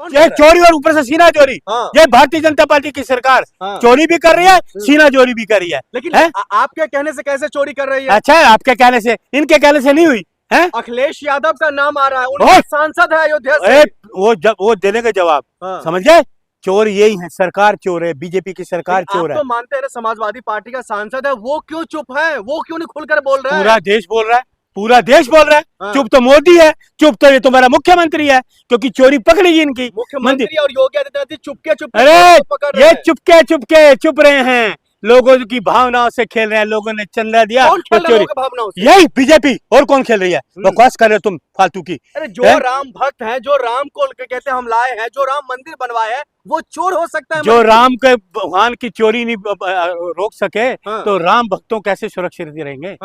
ये चोरी और ऊपर से सीना चोरी। ये भारतीय जनता पार्टी की सरकार चोरी भी कर रही है, सीना चोरी भी कर रही है। लेकिन आपके कहने से कैसे चोरी कर रही है? अच्छा, आपके कहने से, इनके कहने से नहीं हुई है। अखिलेश यादव का नाम आ रहा है, उनके सांसद है अयोध्या से। वो देने का जवाब समझ गए। चोर यही है, सरकार चोर है, बीजेपी की सरकार चोर है। तो मानते हैं समाजवादी पार्टी का सांसद है, वो क्यों चुप है? वो क्यों नहीं खुलकर बोल रहा है? पूरा देश बोल रहा है, पूरा देश बोल रहा है। चुप तो मोदी है, चुप तो ये तुम्हारा मुख्यमंत्री है, क्योंकि चोरी पकड़ी इनकी। मुख्यमंत्री और योगी आदित्यनाथ चुपके अरे ये चुपके चुपके चुप रहे हैं, लोगों की भावनाओं से खेल रहे हैं। लोगों ने चंदा दिया, यही बीजेपी। और कौन खेल रही है? बकवास कर रहे हो तुम फालतू की। अरे जो राम भक्त है, जो राम को कहते हैं हम लाए हैं, जो राम मंदिर बनवाए है, वो चोर हो सकता है? जो राम के भगवान की चोरी नहीं रोक सके तो राम भक्तों कैसे सुरक्षित रहेंगे?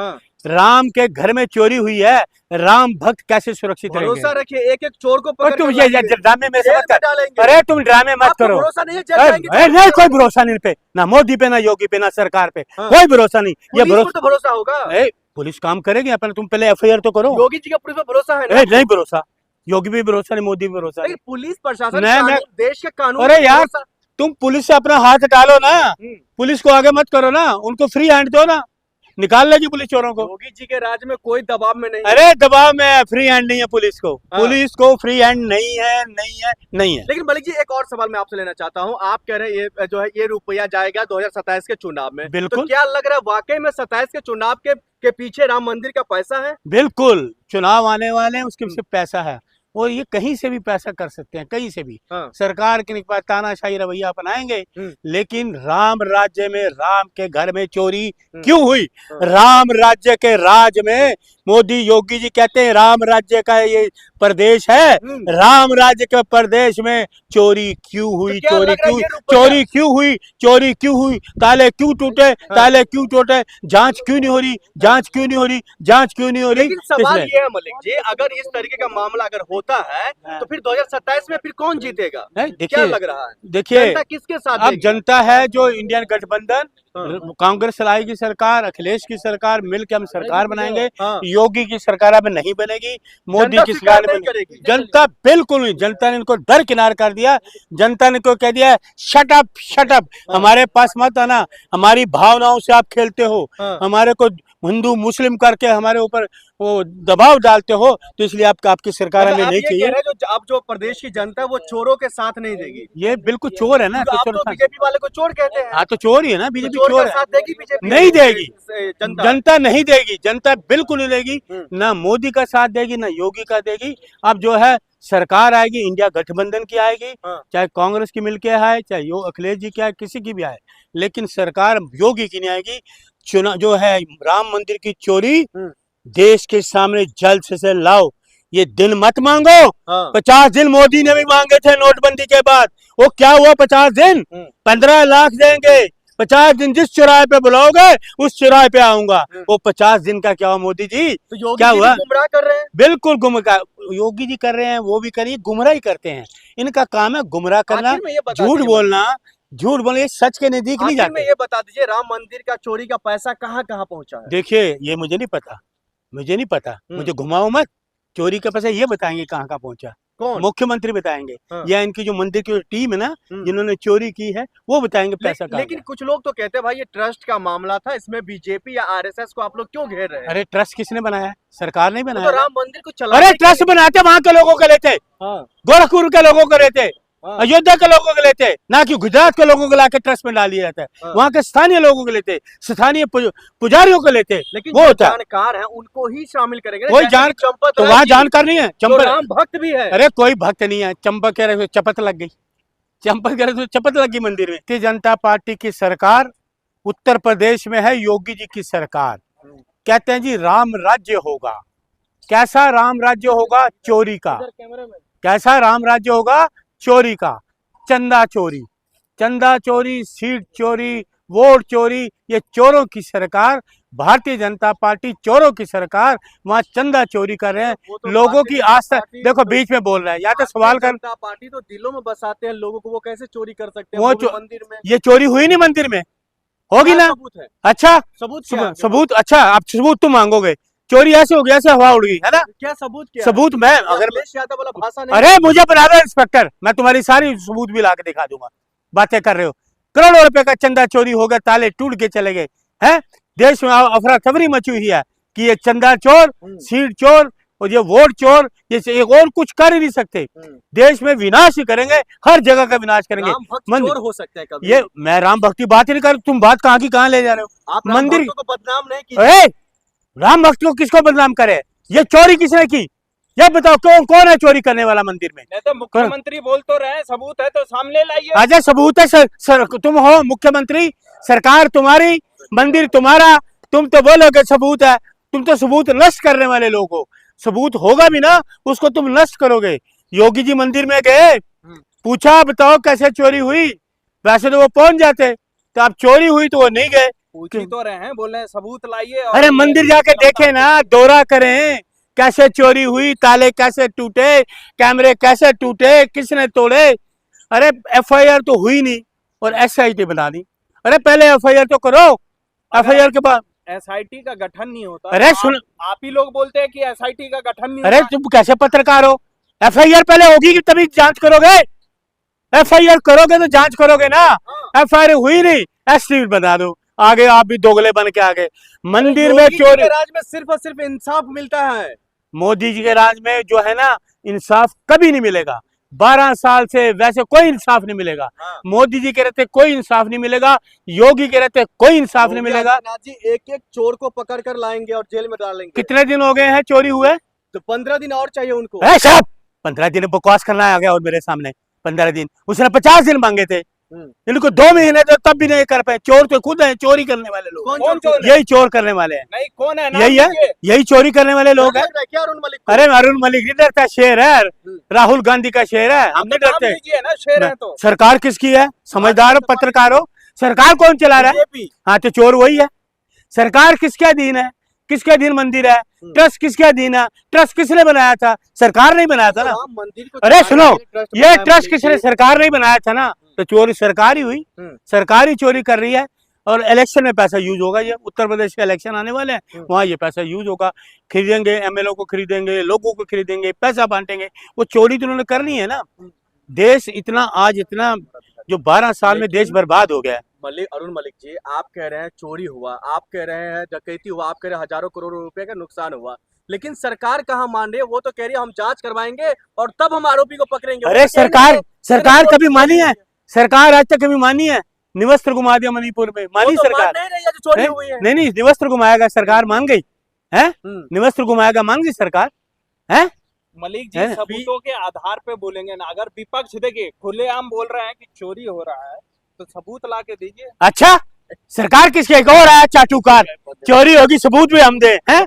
राम के घर में चोरी हुई है, राम भक्त कैसे सुरक्षित रहेंगे? भरोसा रखिए, एक एक चोर को पकड़ तुम ये ड्रामे में समझ कर। अरे तुम ड्रामे मत करो। भरोसा नहीं है, नहीं कोई भरोसा नहीं पे, ना मोदी पे, ना योगी पे, ना सरकार पे, कोई भरोसा नहीं। ये भरोसा होगा। पुलिस काम करेगी अपने, तुम पहले एफआईआर तो करो। योगी जी का पुलिस पे भरोसा है? नहीं भरोसा, योगी भी भरोसा नहीं, मोदी भी भरोसा नहीं। पुलिस प्रशासन, देश के कानून। अरे यार तुम पुलिस से अपना हाथ डालो ना, पुलिस को आगे मत करो ना, उनको फ्री हैंड दो ना, निकाल लेगी पुलिस चोरों को। योगी जी के राज में कोई दबाव में नहीं। अरे दबाव में, फ्री हैंड नहीं है पुलिस को। पुलिस को फ्री हैंड नहीं है, नहीं है, नहीं है। लेकिन मलिक जी, एक और सवाल मैं आपसे लेना चाहता हूं। आप कह रहे हैं ये जो है ये रुपया जाएगा 2027 के चुनाव में। बिल्कुल। तो क्या लग रहा है वाकई में 27 के चुनाव के पीछे राम मंदिर का पैसा है? बिल्कुल, चुनाव आने वाले हैं, उसके पीछे पैसा है। और ये कहीं से भी पैसा कर सकते हैं, कहीं से भी। सरकार के तानाशाही रवैया अपनाएंगे, लेकिन राम राज्य में, राम के घर में चोरी क्यों हुई? राम राज्य के राज में मोदी योगी जी कहते हैं राम राज्य का ये प्रदेश है, राम राज्य के प्रदेश में चोरी क्यों हुई? चोरी क्यों हुई? चोरी क्यों हुई? ताले क्यों टूटे? ताले क्यों टूटे? जांच क्यों नहीं हो रही? जांच क्यों नहीं हो रही? जांच क्यों नहीं हो रही? सवाल ये है मलिक जी, अगर इस तरीके का मामला अगर होता है तो फिर 2027 में फिर कौन जीतेगा? क्या लग रहा है? देखिए, किसके साथ? अब जनता है जो इंडियन गठबंधन, कांग्रेस लाएगी सरकार, अखिलेश की सरकार, मिलकर हम सरकार बनाएंगे। योगी की सरकार अब नहीं बनेगी, मोदी की सरकार बनेगी। जनता बिल्कुल नहीं, जनता ने इनको दरकिनार कर दिया। जनता ने को कह दिया शट अप, शट अप, हमारे पास मत आना, हमारी भावनाओं से आप खेलते हो, हमारे को हिंदू मुस्लिम करके हमारे ऊपर वो दबाव डालते हो, तो इसलिए आपकी सरकार हमें नहीं चाहिए। अब जो प्रदेश की जनता है वो चोरों के साथ नहीं देगी। ये बिल्कुल चोर है ना, तो बीजेपी वाले को चोर कहते हैं। हाँ तो चोर ही है ना, बीजेपी चोर है। बीजेपी नहीं देगी, जनता नहीं देगी, जनता बिल्कुल नहीं देगी। ना मोदी का साथ देगी, ना योगी का देगी। अब जो है सरकार आएगी, इंडिया गठबंधन की आएगी, चाहे कांग्रेस की मिलके आए, चाहे अखिलेश जी की आए, किसी की भी आए, लेकिन सरकार योगी की नहीं आएगी। चुनाव जो है राम मंदिर की चोरी देश के सामने जल्द से लाओ, ये दिन मत मांगो। 50 दिन मोदी ने भी मांगे थे नोटबंदी के बाद, वो क्या हुआ? 50 दिन 15 लाख देंगे, 50 दिन जिस चौराहे पे बुलाओगे उस चौराहे पे आऊंगा। वो 50 दिन का क्या हुआ मोदी जी? तो क्या हुआ? गुमराह कर रहे हैं। बिल्कुल गुमराह योगी जी कर रहे हैं, वो भी करिए, गुमराह ही करते हैं। इनका काम है गुमराह करना, झूठ बोलना, झूठ बोले, सच के नजदीक नहीं जाते। ये बता दीजिए राम मंदिर का चोरी का पैसा कहाँ कहाँ पहुँचा है? देखिए ये मुझे नहीं पता, मुझे नहीं पता, मुझे घुमाओ मत। चोरी का पैसा ये बताएंगे कहाँ कहाँ पहुँचा? कौन? मुख्यमंत्री बताएंगे, या इनकी जो मंदिर की टीम है ना जिन्होंने चोरी की है, वो बताएंगे पैसा कहाँ। लेकिन कुछ लोग तो कहते हैं भाई ये ट्रस्ट का मामला था, इसमें बीजेपी या आरएसएस को आप लोग क्यों घेर रहे हैं? अरे ट्रस्ट किसने बनाया? सरकार नहीं बनाया। तो राम मंदिर को चला। अरे ट्रस्ट बनाते वहां के लोगों को लेते, गोरखपुर के लोगों को लेते, अयोध्या के लोगों को लेते, ना कि गुजरात के लोगों को लाके ट्रस्ट में डाल दिया जाता है। वहाँ के स्थानीय लोगों को लेते, स्थानीय पुजारियों को लेते। लेकिन वो जानकार है उनको ही शामिल करेंगे। कोई तो वहाँ जानकार नहीं है, चंपक राम भक्त भी है। अरे कोई भक्त नहीं है, चंपक कह रहे चपत लग गई, चंपक कह रहे चपत लग गई मंदिर में। भारतीय जनता पार्टी की सरकार उत्तर प्रदेश में है, योगी जी की सरकार, कहते हैं जी राम राज्य होगा। कैसा राम राज्य होगा? चोरी का। कैसा राम राज्य होगा? चोरी का। चंदा चोरी, चंदा चोरी, सीट चोरी, वोट चोरी, ये चोरों की सरकार, भारतीय जनता पार्टी चोरों की सरकार, वहाँ चंदा चोरी कर रहे हैं। तो लोगों की आस्था देखो, बीच में बोल रहे हैं, या तो सवाल कर। जनता पार्टी तो दिलों में बसाते हैं लोगों को, वो कैसे चोरी कर सकते हैं? वो मंदिर में ये चोरी हुई नहीं, मंदिर में होगी ना? सबूत है। अच्छा सबूत सबूत, अच्छा आप सबूत तो मांगोगे, चोरी ऐसे हो गया, ऐसे हवा उड़ गई, है ना। क्या सबूत, क्या सबूत मैं अगर अखिलेश यादव वाला भाषा नहीं। अरे मुझे बना दो इंस्पेक्टर, मैं तुम्हारी सारी सबूत भी ला के दिखा दूंगा। बातें कर रहे हो, करोड़ों रुपए का चंदा चोरी होगा, ताले टूट के चले गए हैं। देश में अफरा तफरी मची हुई है कि ये चंदा चोर, सीट चोर और ये वोट चोर, ये एक और कुछ कर ही नहीं सकते। देश में विनाश ही करेंगे, हर जगह का विनाश करेंगे। राम भक्त चोर हो सकते हैं कभी। ये मैं राम भक्ति बात ही नहीं कर, तुम बात कहाँ की कहाँ ले जा रहे हो। आप मंदिर को बदनाम नहीं कीजिए। राम भक्त को किसको बदनाम करे, ये चोरी किसने की, ये बताओ कौन है चोरी करने वाला मंदिर में। नहीं तो मुख्यमंत्री बोल तो रहे हैं, सबूत है तो सामने लाइए। अच्छा सबूत है, तुम हो मुख्यमंत्री, सरकार तुम्हारी, मंदिर तुम्हारा, तुम तो बोलोगे सबूत है। तुम तो सबूत नष्ट करने वाले लोग हो। सबूत होगा भी ना, उसको तुम नष्ट करोगे। योगी जी मंदिर में गए, पूछा बताओ कैसे चोरी हुई, वैसे तो वो पहुंच जाते, तो अब चोरी हुई तो वो नहीं गए। पूछी तो रहे हैं, बोल रहे हैं सबूत लाइए। अरे मंदिर जाके देखे ना, दौरा करें कैसे चोरी हुई, ताले कैसे टूटे, कैमरे कैसे टूटे, किसने तोड़े। अरे एफआईआर तो हुई नहीं और एसआईटी बना दी। अरे पहले एफआईआर तो करो, एफआईआर के बाद एसआईटी का गठन नहीं होता। अरे सुन, आप ही लोग बोलते हैं कि एसआईटी का गठन नहीं अरे होता। तुम कैसे पत्रकार हो, एफआईआर पहले होगी तभी जांच करोगे। एफआईआर करोगे तो जांच करोगे ना। एफआईआर हुई नहीं, एसटी बना दो, आगे आप भी दोगले बन के आगे। मंदिर में चोरी, राज में सिर्फ और सिर्फ इंसाफ मिलता है। मोदी जी के राज में जो है ना, इंसाफ कभी नहीं मिलेगा। 12 साल से वैसे कोई इंसाफ नहीं मिलेगा। मोदी जी के रहते कोई इंसाफ नहीं मिलेगा, योगी के रहते कोई इंसाफ नहीं मिलेगा। जी एक एक चोर को पकड़ कर लाएंगे और जेल में डालेंगे। कितने दिन हो गए हैं चोरी हुए? तो 15 दिन और चाहिए उनको। 15 दिन बकवास करना आ गया और मेरे सामने 15 दिन, उसने 50 दिन मांगे थे। इनको 2 महीने तो तब भी नहीं कर पाए। चोर तो खुद है, चोरी करने वाले लोग। कौन चोर? यही चोर करने वाले हैं। नहीं कौन है, यही है, यही चोरी करने वाले लोग हैं। अरुण मलिक। अरे अरुण मलिक नहीं डरता, शेर है, राहुल गांधी का शेर है, हम नहीं डरते। ना शेर है तो सरकार किसकी है? समझदार हो, पत्रकार हो, सरकार कौन चला रहा है? हाँ तो चोर वही है। सरकार किसके अधीन है, किसके अधीन मंदिर है, ट्रस्ट किसके अधीन है? ट्रस्ट किसने बनाया था? सरकार नहीं बनाया था ना। अरे सुनो, ये ट्रस्ट किसने, सरकार नहीं बनाया था ना, तो चोरी सरकार ही हुई। सरकार ही चोरी कर रही है और इलेक्शन में पैसा यूज होगा। ये उत्तर प्रदेश के इलेक्शन आने वाले हैं, वहाँ ये पैसा यूज होगा। खरीदेंगे, एमएलए को खरीदेंगे, लोगों को खरीदेंगे, पैसा बांटेंगे। वो चोरी तो उन्होंने करनी है ना। देश इतना आज इतना जो 12 साल में देश बर्बाद हो गया है। अरुण मलिक जी, आप कह रहे हैं चोरी हुआ, आप कह रहे हैं डकैती हुआ, आप कह रहे हैं हजारों करोड़ रुपए का नुकसान हुआ, लेकिन सरकार कहाँ मान रही है? वो तो कह रही है हम जांच करवाएंगे और तब हम आरोपी को पकड़ेंगे। अरे सरकार कभी मानी है? सरकार आज तक कभी मानी है? निवस्त्र घुमा दिया मणिपुर में, मानी सरकार? नहीं, निवस्त्र घुमाएगा, सरकार मान गई है? निवस्त्र घुमाएगा, मान गई सरकार है? मलिक जी सबूतों के आधार पे बोलेंगे ना। अगर विपक्ष देखिए खुलेआम बोल रहे हैं कि चोरी हो रहा है, तो सबूत ला के दीजिए। अच्छा, सरकार किसके हो रहा है? चाटुकार। चोरी होगी, सबूत भी हम दे हैं?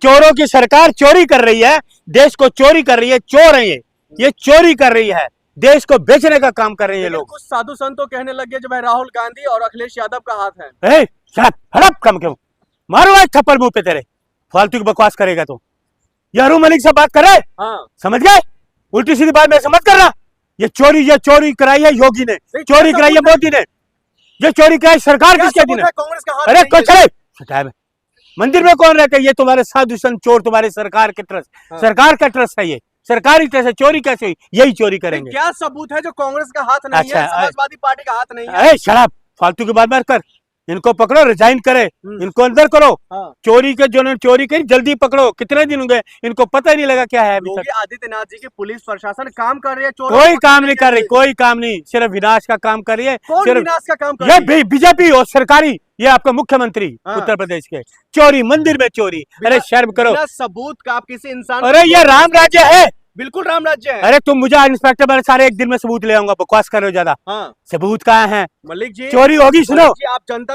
चोरों की सरकार चोरी कर रही है, देश को चोरी कर रही है। चोर है ये चोरी कर रही है, देश को बेचने का काम कर रहे हैं लोग। कुछ साधु संत तो कहने लगे जो भाई राहुल गांधी और अखिलेश यादव का हाथ है। हड़प कम क्यों मारो एक थप्पड़ मुंह पे तेरे, फालतू की बकवास करेगा तो। ये अरुण मलिक से बात करे, समझ गए? उल्टी सीधी बात में समझ करना। ये चोरी कराई है योगी ने, चोरी कराई है मोदी ने, ये चोरी कराई सरकार किसके अधीन है? कांग्रेस का हाथ। अरे कुछ मंदिर में कौन रहता है? ये तुम्हारे साधु संत चोर, तुम्हारे सरकार के ट्रस्ट, सरकार का ट्रस्ट है ये, सरकारी ट्रस्ट है। चोरी कैसे हुई? यही चोरी करेंगे। क्या सबूत है जो कांग्रेस का हाथ नहीं है, समाजवादी पार्टी का हाथ नहीं है? अरे शराब, फालतू की बात मत कर। इनको पकड़ो, रिजाइन करे, इनको अंदर करो। चोरी के जो चोरी करी जल्दी पकड़ो। कितने दिन हो गए, इनको पता ही नहीं लगा क्या है अभी तक। आदित्यनाथ जी की पुलिस प्रशासन काम कर रही है, कोई काम नहीं कर रही, कोई काम नहीं, सिर्फ विनाश का काम कर रही है। सिर्फ विनाश का काम कर रही है ये बीजेपी और सरकारी, ये आपका मुख्यमंत्री उत्तर प्रदेश के। चोरी, मंदिर में चोरी, अरे शर्म करो। सबूत का आप किसी इंसान, अरे ये राम राज्य है, बिल्कुल राम राज्य है। अरे तुम मुझे इंस्पेक्टर बने सारे एक दिन में सबूत ले आऊंगा, बकवास कर रहे हो ज्यादा। सबूत कहाँ है? मलिक जी चोरी होगी, सुनो आप जनता